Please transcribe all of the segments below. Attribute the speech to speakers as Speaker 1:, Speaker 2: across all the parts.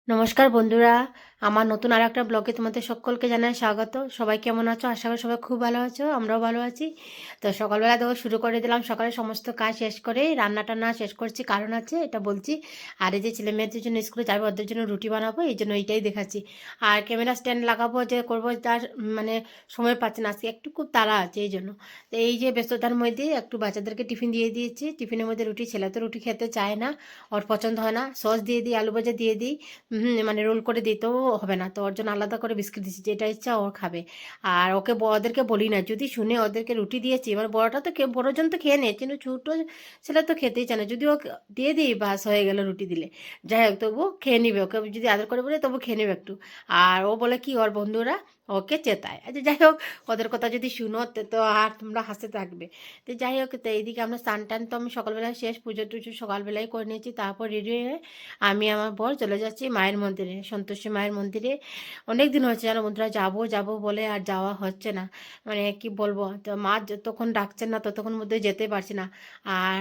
Speaker 1: নমস্কার বন্ধুরা, আমার নতুন আর একটা ব্লগে তোমাদের সকলকে জানাই স্বাগত। সবাই কেমন আছো? আশা করি সবাই খুব ভালো আছো, আমরাও ভালো আছি। তো সকালবেলা দেখো শুরু করে দিলাম, সকালে সমস্ত কাজ শেষ করে রান্না টান্না শেষ করছি, কারণ আছে এটা বলছি। আর এই যে ছেলে মেয়েদের জন্য স্কুলে যাবে, ওদের জন্য রুটি বানাবো, এই জন্য এইটাই দেখাচ্ছি। আর ক্যামেরা স্ট্যান্ড লাগাবো যে করবো, তার মানে সময় পাচ্ছি না, আজকে একটু খুব তাড়া আছে এই জন্য। তো এই যে ব্যস্ততার মধ্যে একটু বাচ্চাদেরকে টিফিন দিয়ে দিয়েছি, টিফিনের মধ্যে রুটি, ছেলে তো রুটি খেতে চায় না, ওর পছন্দ হয় না। সস দিয়ে দিই, আলু ভাজা দিয়ে দিই, মানে রোল করে দিতেও হবে না, তো ওর জন্য আলাদা করে বিস্কিট দিচ্ছি, যেটা ইচ্ছা ওর খাবে। আর ওদেরকে বলি না, যদি শুনে ওদেরকে রুটি দিয়েছি, এবার বড়টা তো বড়জন তো খেয়ে নেয়, কিন্তু ছোটো ছেলে তো খেতেই চায় না। যদি ওকে দিয়ে দিই বাস হয়ে গেল, রুটি দিলে যাই হোক তবু খেয়ে নিবে, ওকে যদি আদর করে বলে তবু খেয়ে নেবে একটু। আর ও বলে কি, ওর বন্ধুরা ওকে চেতায়। আচ্ছা যাই হোক, ওদের কথা যদি শুনো তো আর তোমরা হাসতে থাকবে। তো যাই হোক, তো এইদিকে আমরা স্নান টান তো আমি সকালবেলায় শেষ, পুজো টুজো সকালবেলায় করে নিয়েছি, তারপর রেডি হয়ে আমি আমার বর চলে যাচ্ছি মায়ের মন্দিরে, সন্তোষী মায়ের মন্দিরে। অনেক দিন হচ্ছে জানো বন্ধুরা, যাবো যাবো বলে আর যাওয়া হচ্ছে না। মানে কি বলবো, তো মা যতক্ষণ ডাকছেন না ততক্ষণ মধ্যে যেতে পারছি না। আর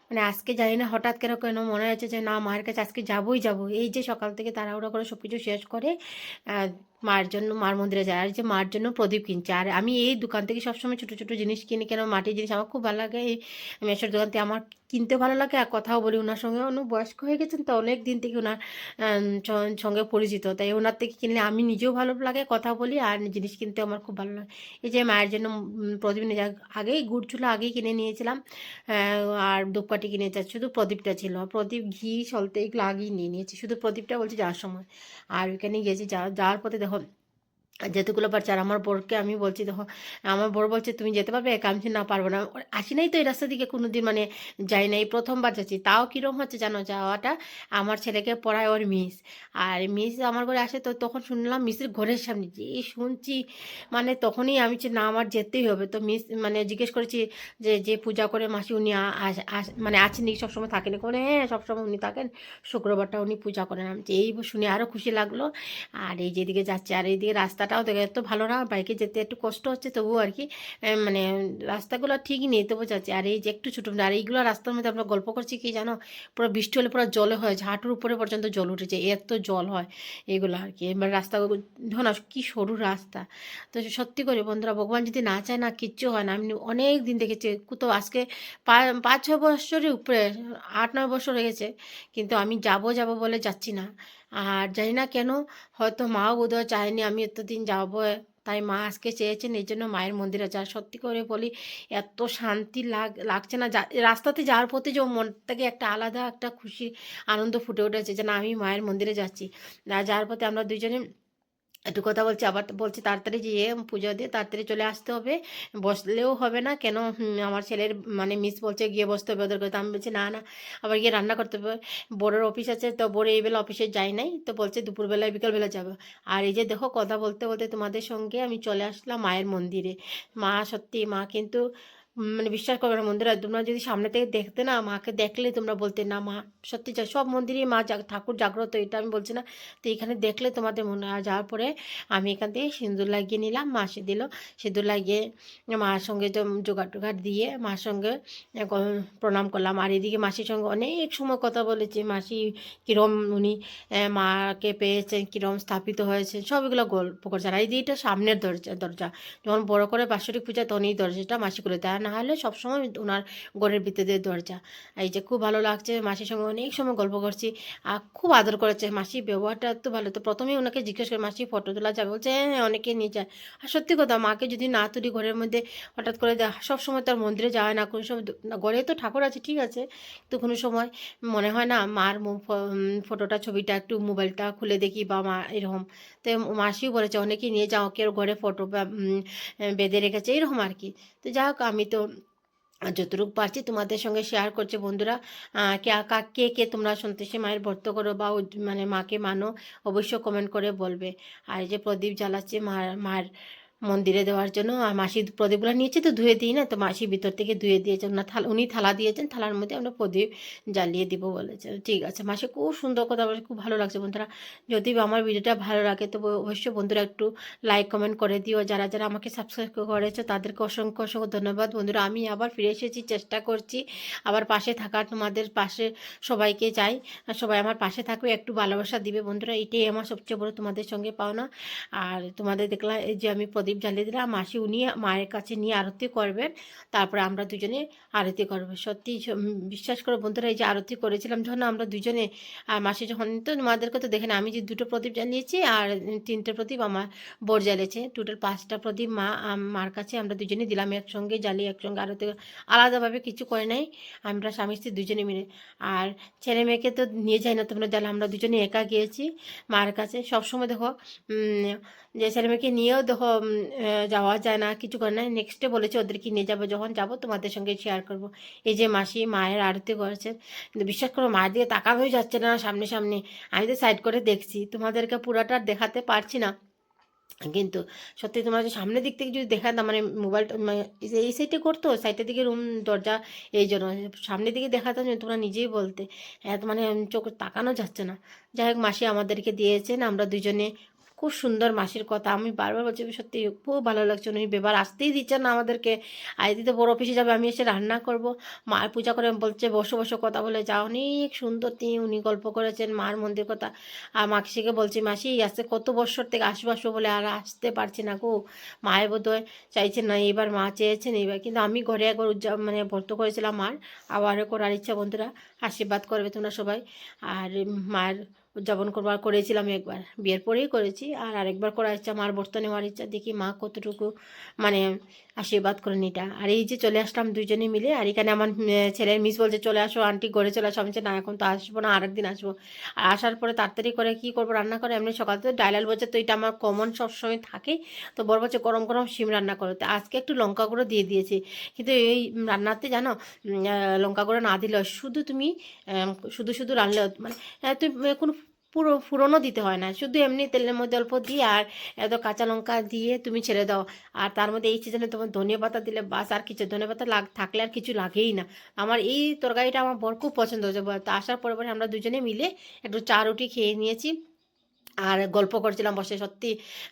Speaker 1: মানে আজকে জানি না হঠাৎ কেন কেন মনে হচ্ছে যে না, মায়ের কাছে আজকে যাবোই যাবো। এই যে সকাল থেকে তাড়াহুড়ো করে সব কিছু শেষ করে মার জন্য মার মন্দিরে যায়, আর যে মার জন্য প্রদীপ কিনছে। আর আমি এই দোকান থেকে সবসময় ছোটো ছোটো জিনিস কিনি, কেন মাটির জিনিস আমার খুব ভালো লাগে। এই মেশোর দোকান থেকে আমার কিনতে ভালো লাগে, আর কথাও বলি ওনার সঙ্গে। উনি বয়স্ক হয়ে গেছেন তো, অনেক দিন থেকে ওনার সঙ্গে পরিচিত, তাই ওনার থেকে কিনলে আমি নিজেও ভালো লাগে, কথা বলি, আর জিনিস কিনতে আমার খুব ভালো লাগে। এই যে মায়ের জন্য প্রদীপ নিয়ে আগেই গুড় চুলা আগেই কিনে নিয়েছিলাম, আর ধূপকাঠি কিনে যাচ্ছি, শুধু প্রদীপটা ছিল, প্রদীপ ঘি সলতে এগুলো আগেই নিয়ে নিয়েছি, শুধু প্রদীপটা বলছি যাওয়ার সময়। আর ওইখানে গেছি, যাওয়ার পথে দেখো যেতেগুলো পারছে। আর আমার বরকে আমি বলছি, দেখো আমার বর বলছে তুমি যেতে পারবে, একা? আমি বলছি, না পারবো না, আসি নাই তো এই রাস্তা দিকে কোনোদিন, মানে যাই না, এই প্রথমবার যাচ্ছি। তাও কীরকম হচ্ছে জানো যাওয়াটা, আমার ছেলেকে পড়ায় ওর মিস, আর মিস আমার ঘরে আসে, তো তখন শুনলাম মিসের ঘরের সামনে, যে শুনছি মানে তখনই আমি না আমার যেতেই হবে। তো মিস মানে জিজ্ঞেস করেছি যে যে পূজা করে মাসি, উনি মানে আছেন নাকি, সবসময় থাকেন? কোনো হ্যাঁ, সবসময় উনি থাকেন, শুক্রবারটা উনি পূজা করেন। আমি এই শুনে আরও খুশি লাগলো। আর এই যেদিকে যাচ্ছে, আর এইদিকে রাস্তাটাও দেখে এত ভালো না, বাইকে যেতে একটু কষ্ট হচ্ছে, তবুও আর কি মানে রাস্তাগুলো ঠিকই নেই, তবু যাচ্ছে। আর এই যে একটু ছোটো, আর এইগুলো রাস্তার মধ্যে আমরা গল্প করছি কি জানো, পুরো বৃষ্টি হলে পুরো জলে হয়, হাঁটুর উপরে পর্যন্ত জল উঠেছে, এত জল হয় এগুলো আর কি। এবার রাস্তা দেখো না কি সরু রাস্তা। তো সত্যি করে বন্ধুরা, ভগবান যদি না চায় না, কিচ্ছু হয় না। আমি অনেক দিন দেখেছি, কোথাও আজকে 5-6 বছরের উপরে, 8-9 বছর হয়ে গেছে, কিন্তু আমি যাব যাব বলে যাচ্ছি না। আর জানি না কেন, হয়তো মাও বোধহয় চায়নি আমি এতদিন যাবো, তাই মা আজকে চেয়েছেন, এই জন্য মায়ের মন্দিরে যা। সত্যি করে বলি, এত শান্তি লাগছে না, রাস্তাতে যাওয়ার পথে যে মন থেকে একটা আলাদা একটা খুশি আনন্দ ফুটে উঠেছে, যে না আমি মায়ের মন্দিরে যাচ্ছি। যাওয়ার পথে আমরা দুজনে একটু কথা বলছি, আবার বলছি তাড়াতাড়ি যেয়ে পুজো দিয়ে তাড়াতাড়ি চলে আসতে হবে, বসলেও হবে না কেন, আমার ছেলের মানে মিস বলছে গিয়ে বসতে হবে ওদের কথা। আমি বলছি না না, আবার গিয়ে রান্না করতে হবে, বড়োর অফিস আছে, তো বড় এই বেলা অফিসে যাই নাই, তো বলছে দুপুরবেলায় বিকালবেলা যাবে। আর এই যে দেখো কথা বলতে বলতে তোমাদের সঙ্গে আমি চলে আসলাম মায়ের মন্দিরে। মা সত্যি, মা কিন্তু মানে বিশ্বাস করবে না বন্ধুরা, তোমরা যদি সামনে থেকে দেখতে না, মাকে দেখলে তোমরা বলতে না মা সত্যি চাই। সব মন্দিরেই মা ঠাকুর জাগ্রত, এটা আমি বলছি না, তো এখানে দেখলে তোমাদের মনে হয়। যাওয়ার পরে আমি এখান থেকে সিঁদুর লাগিয়ে নিলাম, মা সে দিল, সিঁদুর লাগিয়ে মার সঙ্গে জোগাড় টোগাড় দিয়ে মার সঙ্গে প্রণাম করলাম। আর এদিকে মাসির সঙ্গে অনেক সময় কথা বলেছি, মাসি কীরম উনি মাকে পেয়েছেন, কীরম স্থাপিত হয়েছে, সব এগুলো গল্প করছে। আর এই যে এটা সামনের দরজা যখন বড় করে বাৎসরিক পূজা, তখন এই দরজাটা মাসি করে দেয়, না হলে সবসময় ওনার ঘরের ভিতরে দরজা। এই যে খুব ভালো লাগছে, মাসির সঙ্গে অনেক সময় গল্প করছি, আর খুব আদর করেছে মাসি, ব্যবহারটা এত ভালো। তো প্রথমেই ওনাকে জিজ্ঞেস করে মাসি ফটো তোলা যাবে, বলছে হ্যাঁ হ্যাঁ, অনেকে নিয়ে যায়। আর সত্যি কথা, মাকে যদি না তুলি ঘরের মধ্যে, হঠাৎ করে সব সময় তার মন্দিরে যাওয়া হয় না, কোনো সময় ঘরে তো ঠাকুর আছে ঠিক আছে, তো কোনো সময় মনে হয় না মার ফটোটা ছবিটা একটু মোবাইলটা খুলে দেখি, বা মা এরকম। তো মাসিও বলেছে অনেকেই নিয়ে যাও, কেউ ঘরে ফটো বেঁধে রেখেছে এরকম আর কি। তো যাই হোক, আমি তো যতটুকু পারছি তোমাদের সঙ্গে শেয়ার করছি বন্ধুরা। কে কে তোমরা সন্তোষী মায়ের ব্রত করো, বা মানে মাকে মানো, অবশ্যই কমেন্ট করে বলবে। আর এই যে প্রদীপ জ্বালাচ্ছে মার মন্দিরে দেওয়ার জন্য। আর মাসি প্রদীপগুলো নিয়েছে তো ধুয়ে দিই না, তো মাসি ভিতর থেকে ধুয়ে দিয়েছেন না, উনি থালা দিয়েছেন, থালার মধ্যে আমরা প্রদীপ জ্বালিয়ে দিব বলেছে। ঠিক আছে, মাসি খুব সুন্দর কথা বলে, খুব ভালো লাগছে বন্ধুরা। যদি আমার ভিডিওটা ভালো লাগে তো অবশ্যই বন্ধুরা একটু লাইক কমেন্ট করে দিও। যারা যারা আমাকে সাবস্ক্রাইব করেছে তাদেরকে অসংখ্য অসংখ্য ধন্যবাদ বন্ধুরা। আমি আবার ফিরে এসেছি, চেষ্টা করছি আবার পাশে থাকার, তোমাদের পাশে সবাইকে চাই আর সবাই আমার পাশে থাকবে, একটু ভালোবাসা দিবে বন্ধুরা, এটাই আমার সবচেয়ে বড় তোমাদের সঙ্গে পাওনা। আর তোমাদের দেখলাম এই যে আমি প্রদীপ জ্বালিয়ে দিলাম, মাসি উনি মায়ের কাছে নিয়ে আরতি করবেন, তারপরে আমরা দুজনে আরতি করবো। সত্যি বিশ্বাস করো বন্ধুরা, এই যে আরতি করেছিলাম যখন আমরা দুজনে, আর মাসি যখন, তো তোমাদেরকে তো দেখেন আমি যে 2টো প্রদীপ জ্বালিয়েছি আর 3টে প্রদীপ আমার বর জ্বালিয়েছে, টোটাল 5টা প্রদীপ মার কাছে আমরা দুজনে দিলাম, একসঙ্গে জ্বালিয়ে একসঙ্গে আরতি, আলাদাভাবে কিছু করে নাই, আমরা স্বামী স্ত্রী দুজনে মিলে। আর ছেলে মেয়েকে তো নিয়ে যাই না তোমরা জানো, আমরা দুজনে একা গিয়েছি মার কাছে। সবসময় দেখো যে ছেলে মেয়েকে নিয়েও দেখো যাওয়া যায় না, কিছু করে না, নেক্সট ডে বলেছে ওদেরকে নিয়ে যাবো, যখন যাবো তোমাদের সঙ্গে শেয়ার করব। এই যে মাসি মায়ের আরতি করেছেন, কিন্তু বিশ্বাস করো মায়ের দিকে তাকানোই যাচ্ছে না সামনে সামনে, আমি তো সাইড করে দেখছি, তোমাদেরকে পুরাটা দেখাতে পারছি না, কিন্তু সত্যি তোমরা যে সামনের দিক থেকে যদি দেখাতাম, মানে মোবাইলটা এই সাইডে করতো, সাইডের দিকে রুম দরজা, এই জন্য সামনের দিকে দেখাতাম, তোমরা নিজেই বলতে এত মানে চোখ তাকানো যাচ্ছে না। যাই হোক মাসি আমাদেরকে দিয়েছেন, আমরা দুজনে, খুব সুন্দর মাসির কথা, আমি বারবার বলছি সত্যি খুব ভালো লাগছে, উনি বেবার আসতেই দিচ্ছেন না আমাদেরকে। আজ দিতে বড় অফিসে যাবে, আমি এসে রান্না করব, মায়ের পূজা করে বলছে বসো বসো কথা বলে যা, অনেক সুন্দর তিনি উনি গল্প করেছেন মার মন্দির কথা। আর মাসিকে বলছি মাসি আসতে কত বছর থেকে আসবো আসবো বলে আর আসতে পারছি না গো, মায়ের বোধহয় চাইছেন না, এবার মা চেয়েছেন এইবার, কিন্তু আমি ঘরে একবার মানে ব্রত করেছিলাম মার, আবারও করার ইচ্ছা বন্ধুরা, আশীর্বাদ করবে তোমরা সবাই। আর মায়ের উদযাপন করবার করেছিলাম একবার, বিয়ের পরেই করেছি, আর আরেকবার করার ইচ্ছা, মার বর্ত নেওয়ার ইচ্ছা, দেখি মা কতটুকু মানে আশীর্বাদ করেন এটা। আর এই যে চলে আসলাম দুজনে মিলে, আর এখানে আমার ছেলের মিস বলছে চলে আসো আন্টি ঘরে চলে আসো, আমি না এখন তো আসবো না, আরেকদিন আসবো। আর আসার পরে তাড়াতাড়ি করে কি করবো, রান্না করে, এমনি সকাল থেকে ডাল আলু বলছে, তো এটা আমার কমন সবসময় থাকে, তো বড় বলছে গরম গরম শিম রান্না করো, তো আজকে একটু লঙ্কা গুঁড়ো দিয়ে দিয়েছি, কিন্তু এই রান্নাতে জানো লঙ্কা গুঁড়ো না দিলেও, শুধু তুমি শুধু শুধু রান্নলেও মানে তুমি কোনো পুরনো দিতে হয় না, শুধু এমনি তেলের মধ্যে অল্প দিয়ে আর এত কাঁচা লঙ্কা দিয়ে তুমি ছেড়ে দাও, আর তার মধ্যে এই সিজনে তোমার ধনিয়া পাতা দিলে বাস, আর কিছু ধনিয়া পাতা থাকলে আর কিছু লাগেই না। আমার এই তরকারিটা আমার বর খুব পছন্দ হয়েছে, তো আসার পরে পরে আমরা দুজনে মিলে একটু চা রুটি খেয়ে নিয়েছি, আর গল্প করছিলাম বসে। সত্যি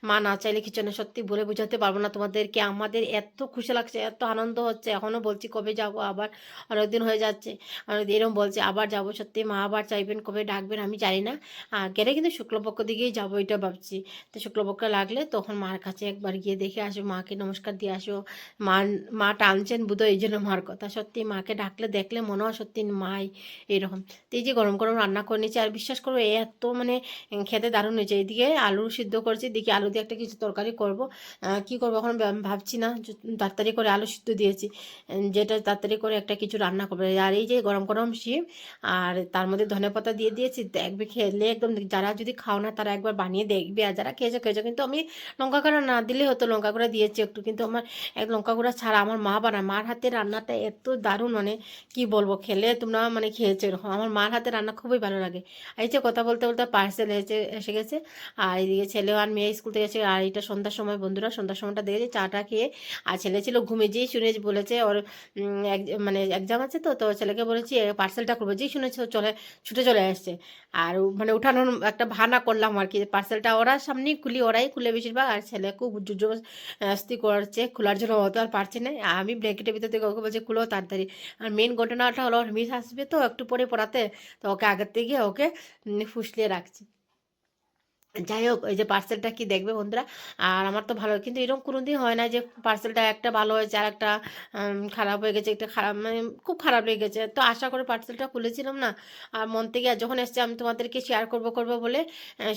Speaker 1: মা না চাইলে কিছু না, সত্যি বলে বোঝাতে পারবো না তোমাদেরকে, আমাদের এত খুশি লাগছে, এত আনন্দ হচ্ছে, এখনও বলছি কবে যাব আবার, অনেকদিন হয়ে যাচ্ছে, অনেক এরকম বলছে আবার যাব, সত্যি মা আবার চাইবেন কবে ডাকবেন আমি জানি না, গেলে কিন্তু শুক্লপক্ষ দিকেই যাবো এটা ভাবছি। তো শুক্লপক্ষ লাগলে তখন মার কাছে একবার গিয়ে দেখে আসো, মাকে নমস্কার দিয়ে আসো, মা মা টানছেন বুধো এই জন্য মার কথা, সত্যি মাকে ডাকলে দেখলে মনে হয় সত্যি মাই এরকম। তো এই যে গরম গরম রান্না করে নিয়েছি, আর বিশ্বাস করবো এত মানে খেতে দারুণ হয়েছে। এদিকে আলু সিদ্ধ করেছি, দেখি আলু দিয়ে একটা কিছু তরকারি করব, কি করবো এখন ভাবছি না, তাড়াতাড়ি করে আলু সিদ্ধ দিয়েছি, যেটা তাড়াতাড়ি করে একটা কিছু রান্না করবে। আর এই যে গরম গরম শিম, আর তার মধ্যে ধনেপাতা দিয়ে দিয়েছি, দেখবে খেলে একদম, যারা যদি খাও না তারা একবার বানিয়ে দেখবে, আর যারা খেয়েছো খেয়েছো, কিন্তু আমি লঙ্কা গুঁড়া না দিলে হতো, লঙ্কা গুঁড়া দিয়েছি একটু, কিন্তু আমার এক লঙ্কা গুঁড়া ছাড়া আমার মা বানায়, মার হাতে রান্নাটা এত দারুণ, মানে কি বলবো, খেলে তোমরা মানে খেয়েছো এরকম, আমার মার হাতে রান্না খুবই ভালো লাগে। এই যে কথা বলতে বলতে পার্সেল এসে গেছে, আর এদিকে ছেলেও আর মেয়ে স্কুল থেকে গেছে, আর এটা সন্ধ্যার সময় বন্ধুরা, সন্ধ্যার সময়টা দেখেছি চাটা খেয়ে, আর ছেলে ছিল ঘুমে, যেই শুনে বলেছে ওর মানে এক্সাম আছে, তো তো ছেলেকে বলেছি পার্সেলটা করবো, যেই শুনেছে ও ছুটে চলে আসছে, আর মানে উঠানোর একটা বাহানা করলাম আর কি, পার্সেলটা ওরা সামনেই খুলি, ওরাই খুলে বেশিরভাগ, আর ছেলে খুব জবরদস্তি করছে খোলার জন্য, অত আর পারছে না, আমি ব্ল্যাঙ্কেটের ভিতর থেকে ওকে বলছি খুলো তাড়াতাড়ি। আর মেন ঘটনাটা হলো ওর মিস আসবে তো একটু পরে পড়াতে, তো ওকে আগের থেকে ওকে ফুসলিয়ে রাখছি। যাই হোক, এই যে পার্সেলটা কি দেখবে বন্ধুরা, আর আমার তো ভালো, কিন্তু এরকম কোনোদিন হয় না যে পার্সেলটা একটা ভালো হয়েছে আর একটা খারাপ হয়ে গেছে, একটা খারাপ মানে খুব খারাপ লেগে গেছে, তো আশা করে পার্সেলটা খুলেছিলাম না, আর মন থেকে আর যখন এসছে আমি তোমাদেরকে শেয়ার করবো বলে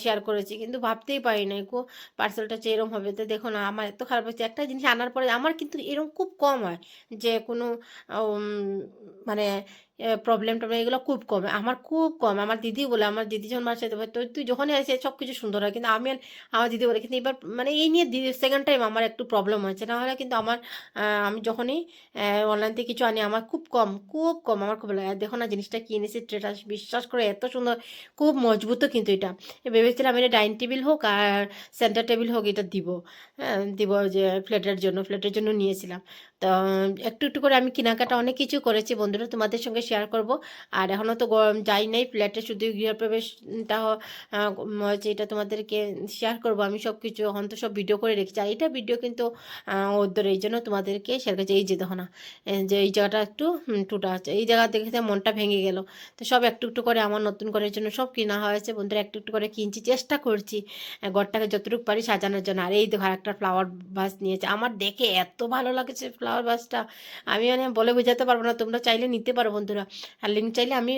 Speaker 1: শেয়ার করেছি, কিন্তু ভাবতেই পারি না গো পার্সেলটা যে এরকম হবে। তো দেখো না আমার এত খারাপ হয়েছে, একটা জিনিস আনার পরে আমার কিন্তু এরকম খুব কম হয় যে কোনো মানে প্রবলেম টবলেম এগুলো খুব কম, আমার খুব কম। আমার দিদি বলে, আমার দিদি যখন মার সাথে তুই যখনই আসে সব কিছু সুন্দর হয়, কিন্তু আমার দিদি বলে, কিন্তু এবার মানে এই নিয়ে সেকেন্ড টাইম আমার একটু প্রবলেম হয়েছে, না হলে কিন্তু আমার আমি যখনই অনলাইন থেকে কিছু আনি আমার খুব কম, খুব কম, আমার খুব লাগে। আর দেখো না জিনিসটা কি এনেছি, ট্রেটা বিশ্বাস করে এত সুন্দর, খুব মজবুতও কিন্তু এটা। ভেবেছিলাম এটা ডাইনিং টেবিল হোক আর সেন্টার টেবিল হোক এটা দিব, হ্যাঁ দিব, যে ফ্ল্যাটের জন্য নিয়েছিলাম। তো একটু একটু করে আমি কেনাকাটা অনেক কিছু করেছি বন্ধুরা, তোমাদের সঙ্গে শেয়ার করব। আর এখনও তো যাই নাই ফ্ল্যাটে, শুধু গৃহপ্রবেশটা হচ্ছে, এটা তোমাদেরকে শেয়ার করব আমি সব কিছু। এখন তো সব ভিডিও করে রেখেছি, আর এটা ভিডিও কিন্তু ওদের এই জন্য তোমাদেরকে শেয়ার করছি। এই যে দেখো না, যে এই জায়গাটা একটু টুটা আছে, এই জায়গা দেখে মনটা ভেঙে গেল। তো সব একটু একটু করে আমার নতুন করার জন্য সব কেনা হয়েছে বন্ধুরা, একটু একটু করে কিনছি, চেষ্টা করছি ঘরটাকে যতটুকু পারি সাজানোর জন্য। আর এই দেখো একটা ফ্লাওয়ার ভাস নিয়েছে, আমার দেখে এত ভালো লাগছে ফ্লাওয়ার ভাসটা, আমি মানে বলে বোঝাতে পারবো না। তোমরা চাইলে নিতে পারো বন্ধুরা, আর লিঙ্ক চাইলে আমি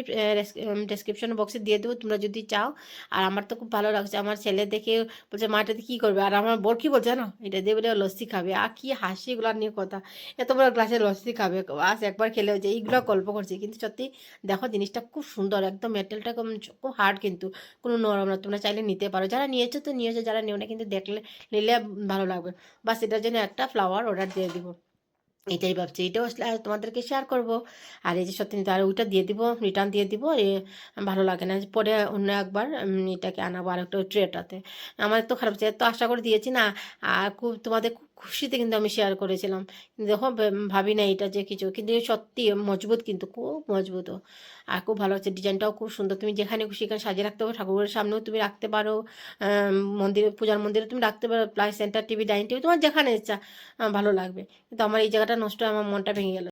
Speaker 1: ডেসক্রিপশন বক্সে দিয়ে দেবো, তোমরা যদি চাও। আর আমার তো খুব ভালো লাগছে, আমার ছেলে দেখে বলছে মা এটাতে কী করবে, আর আমার বোর কী বলছে জানো, এটা দিয়ে বলে লস্যি খাবে। আর কি হাসি এগুলো নিয়ে কথা, এত বড় গ্লাসে লস্যি খাবে, আজ একবার খেলে হচ্ছে, এইগুলো গল্প করছে। কিন্তু সত্যি দেখো জিনিসটা খুব সুন্দর, একদম মেটেলটা খুব হার্ড, কিন্তু কোনো নরম না। তোমরা চাইলে নিতে পারো, যারা নিয়েছো তো নিয়েছো, যারা নিও না কিন্তু দেখলে নিলে ভালো লাগবে। বাস এটার জন্য একটা ফ্লাওয়ার অর্ডার দিয়ে দিব, এটাই ভাবছি, এটাও আসলে আর তোমাদেরকে শেয়ার করব। আর এই যে সত্যি আর ওইটা দিয়ে দিব, রিটার্ন দিয়ে দিব। ভালো লাগে না, পরে অন্য একবার এটাকে আনাবো আর একটা ট্রেটাতে। আমার তো খারাপ হচ্ছে, এত আশা করে দিয়েছি না, আর খুব তোমাদের খুব খুশিতে কিন্তু আমি শেয়ার করেছিলাম। কিন্তু দেখো ভাবি না এটা যে কিছু, কিন্তু সত্যি মজবুত, কিন্তু খুব মজবুত। আর খুব ভালো হচ্ছে, ডিজাইনটাও খুব সুন্দর। তুমি যেখানে খুশি সেখানে সাজিয়ে রাখতে পারো, ঠাকুরের সামনেও তুমি রাখতে পারো, মন্দিরে, পূজার মন্দিরে তুমি রাখতে পারো, plus centre TV, dining table, তোমার যেখানে ইচ্ছা ভালো লাগবে। কিন্তু আমার এই জায়গাটা নষ্ট হয়ে আমার মনটা ভেঙে গেল।